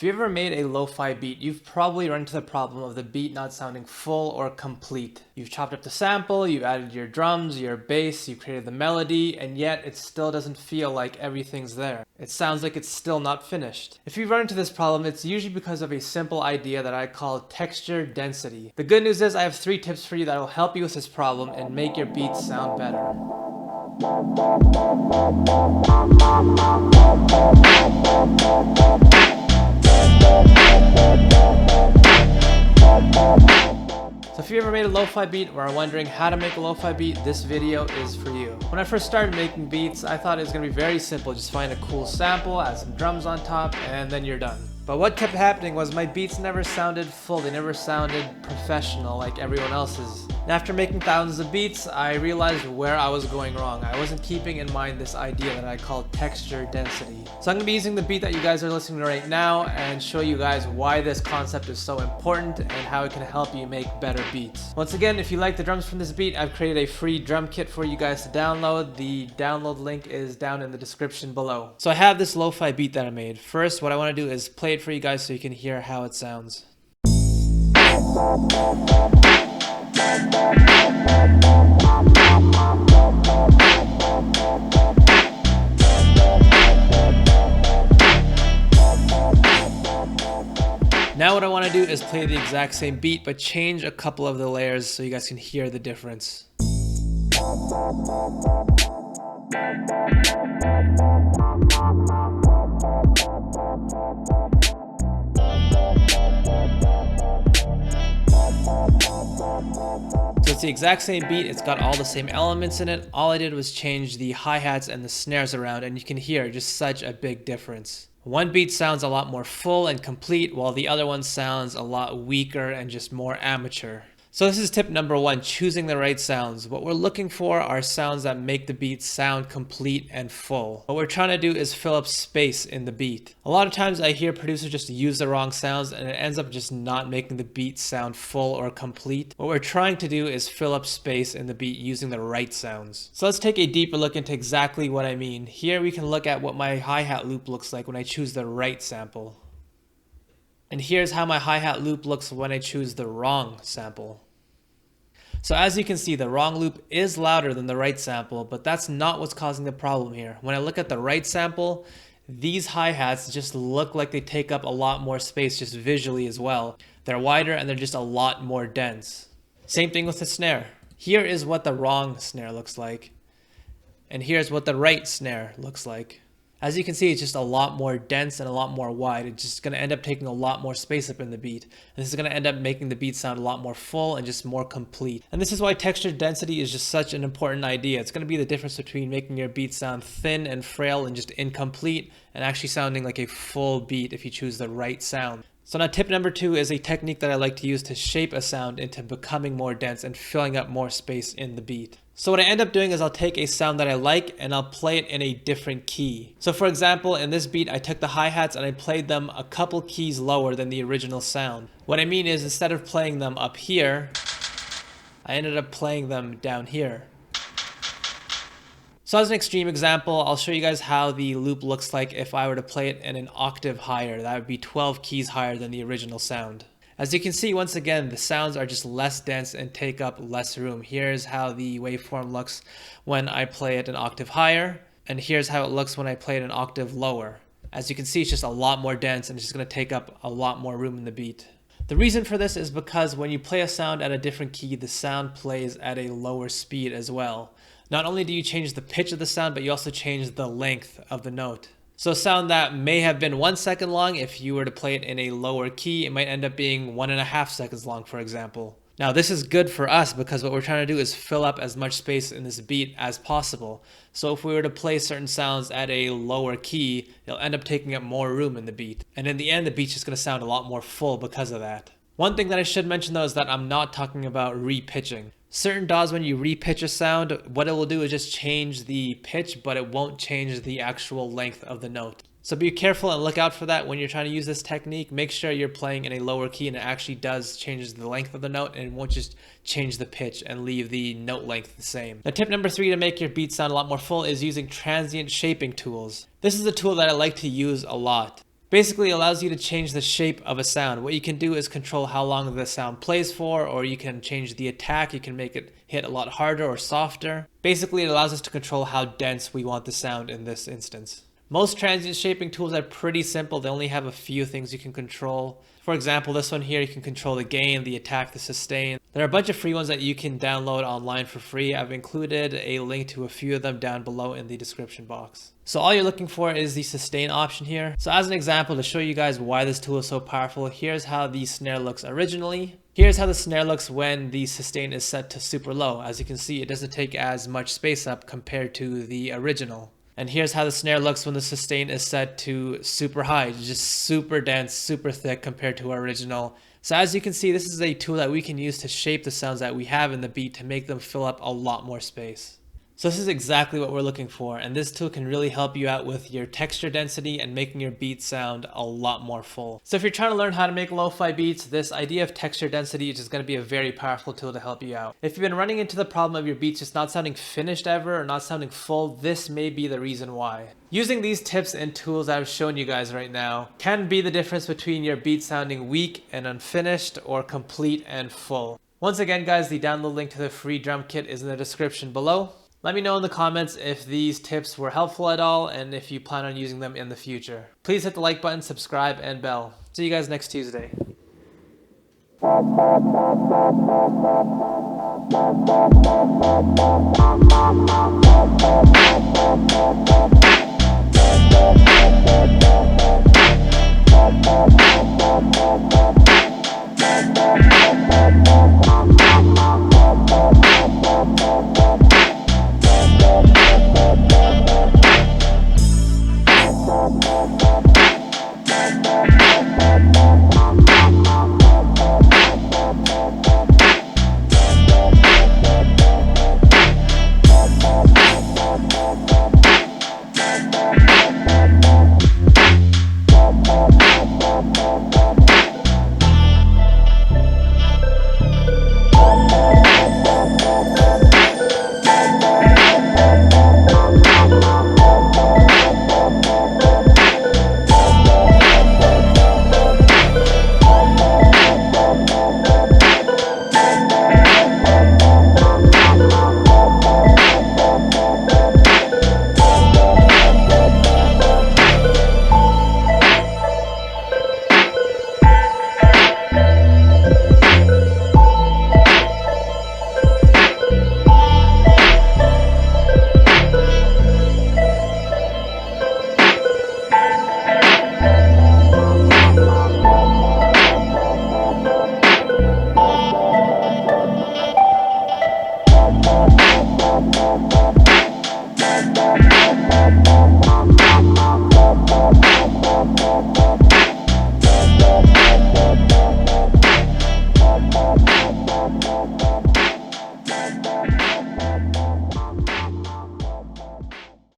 If you ever made a lo-fi beat, you've probably run into the problem of the beat not sounding full or complete. You've chopped up the sample, you've added your drums, your bass, you've created the melody, and yet it still doesn't feel like everything's there. It sounds like it's still not finished. If you run into this problem, it's usually because of a simple idea that I call texture density. The good news is I have 3 tips for you that will help you with this problem and make your beats sound better. So if you ever made a lo-fi beat or are wondering how to make a lo-fi beat, this video is for you. When I first started making beats, I thought it was going to be very simple. Just find a cool sample, add some drums on top, and then you're done. But what kept happening was my beats never sounded full. They never sounded professional like everyone else's. And after making thousands of beats, I realized where I was going wrong. I wasn't keeping in mind this idea that I call texture density. So I'm going to be using the beat that you guys are listening to right now and show you guys why this concept is so important and how it can help you make better beats. Once again, if you like the drums from this beat, I've created a free drum kit for you guys to download. The download link is down in the description below. So I have this lo-fi beat that I made. First, what I want to do is play it for you guys so you can hear how it sounds. Now what I want to do is play the exact same beat but change a couple of the layers so you guys can hear the difference. So it's the exact same beat, it's got all the same elements in it. All I did was change the hi-hats and the snares around, and you can hear just such a big difference. One beat sounds a lot more full and complete, while the other one sounds a lot weaker and just more amateur. So this is tip number 1, choosing the right sounds. What we're looking for are sounds that make the beat sound complete and full. What we're trying to do is fill up space in the beat. A lot of times I hear producers just use the wrong sounds and it ends up just not making the beat sound full or complete. What we're trying to do is fill up space in the beat using the right sounds. So let's take a deeper look into exactly what I mean. Here we can look at what my hi-hat loop looks like when I choose the right sample. And here's how my hi-hat loop looks when I choose the wrong sample. So as you can see, the wrong loop is louder than the right sample, but that's not what's causing the problem here. When I look at the right sample, these hi-hats just look like they take up a lot more space just visually as well. They're wider and they're just a lot more dense. Same thing with the snare. Here is what the wrong snare looks like. And here's what the right snare looks like. As you can see, it's just a lot more dense and a lot more wide. It's just going to end up taking a lot more space up in the beat. And this is going to end up making the beat sound a lot more full and just more complete. And this is why texture density is just such an important idea. It's going to be the difference between making your beat sound thin and frail and just incomplete and actually sounding like a full beat if you choose the right sound. So now tip number 2 is a technique that I like to use to shape a sound into becoming more dense and filling up more space in the beat. So what I end up doing is I'll take a sound that I like and I'll play it in a different key. So for example, in this beat, I took the hi-hats and I played them a couple keys lower than the original sound. What I mean is instead of playing them up here, I ended up playing them down here. So as an extreme example, I'll show you guys how the loop looks like if I were to play it in an octave higher. That would be 12 keys higher than the original sound. As you can see, once again, the sounds are just less dense and take up less room. Here's how the waveform looks when I play it an octave higher, and here's how it looks when I play it an octave lower. As you can see, it's just a lot more dense and it's just going to take up a lot more room in the beat. The reason for this is because when you play a sound at a different key, the sound plays at a lower speed as well. Not only do you change the pitch of the sound, but you also change the length of the note. So a sound that may have been 1 second long, if you were to play it in a lower key, it might end up being 1.5 seconds long, for example. Now this is good for us because what we're trying to do is fill up as much space in this beat as possible. So if we were to play certain sounds at a lower key, it'll end up taking up more room in the beat. And in the end, the beat's just going to sound a lot more full because of that. One thing that I should mention though is that I'm not talking about repitching. Certain DAWs, when you repitch a sound, what it will do is just change the pitch, but it won't change the actual length of the note. So be careful and look out for that when you're trying to use this technique. Make sure you're playing in a lower key and it actually does change the length of the note and it won't just change the pitch and leave the note length the same. Now tip number 3 to make your beat sound a lot more full is using transient shaping tools. This is a tool that I like to use a lot. Basically, it allows you to change the shape of a sound. What you can do is control how long the sound plays for, or you can change the attack. You can make it hit a lot harder or softer. Basically, it allows us to control how dense we want the sound in this instance. Most transient shaping tools are pretty simple. They only have a few things you can control. For example, this one here, you can control the gain, the attack, the sustain. There are a bunch of free ones that you can download online for free. I've included a link to a few of them down below in the description box. So all you're looking for is the sustain option here. So as an example, to show you guys why this tool is so powerful, here's how the snare looks originally. Here's how the snare looks when the sustain is set to super low. As you can see, it doesn't take as much space up compared to the original. And here's how the snare looks when the sustain is set to super high, just super dense, super thick compared to our original. So as you can see, this is a tool that we can use to shape the sounds that we have in the beat to make them fill up a lot more space. So this is exactly what we're looking for, and this tool can really help you out with your texture density and making your beat sound a lot more full. So if you're trying to learn how to make lo-fi beats, this idea of texture density is just going to be a very powerful tool to help you out. If you've been running into the problem of your beats just not sounding finished ever or not sounding full, this may be the reason why. Using these tips and tools I've shown you guys right now can be the difference between your beat sounding weak and unfinished or complete and full. Once again guys, the download link to the free drum kit is in the description below. Let me know in the comments if these tips were helpful at all and if you plan on using them in the future. Please hit the like button, subscribe, and bell. See you guys next Tuesday. Bye.